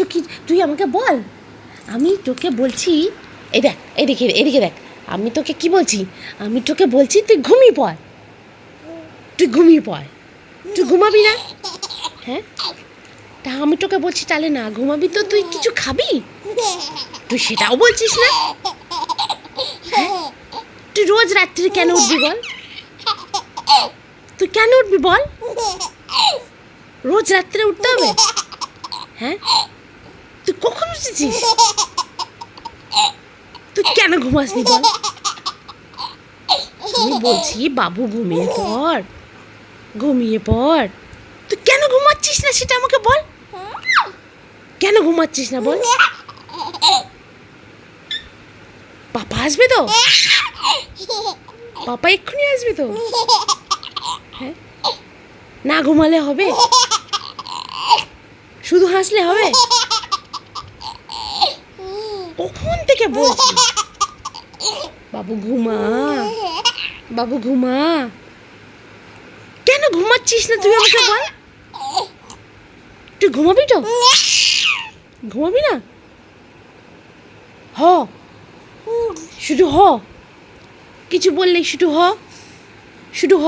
একটু কি তুই আমাকে বল, আমি তোকে বলছি, এই দেখ, এদিকে দেখ, আমি তোকে কি বলছি, আমি তোকে বলছি তুই ঘুমিয়ে পড়, তুই ঘুমিয়ে পড়, তুই ঘুমাবি না? হ্যাঁ, তা আমি তোকে বলছি তাহলে না ঘুমাবি তো তুই কিছু খাবি, তুই সেটাও বলছিস না। হ্যাঁ, তুই রোজ রাত্রি কেন উঠবি বল, তুই কেন উঠবি বল, রোজ রাত্রে উঠতে হবে? হ্যাঁ, তুই কখন উঠেছিস, তুই কেন ঘুমাসনি বল? আমি বলছি বাবু ঘুমিয়ে পড়, ঘুমিয়ে পড়, তুই কেন ঘুমাচ্ছিস না সেটা আমাকে বল, কেন ঘুমাচ্ছিস না বল? পাপা আসবে তো, পাপা এক্ষুনি আসবে তো? হ্যাঁ, না ঘুমালে হবে, শুধু হাসলে হবে? কখন থেকে বলছি বাবু ঘুমা, বাবু ঘুমা, কেন ঘুমাচ্ছিস না তুই আমাকে বল? তুই ঘুমাবি তো, ঘুমাবি না? হ, শুধু হ, কিছু বললেই শুধু হ, শুধু হ।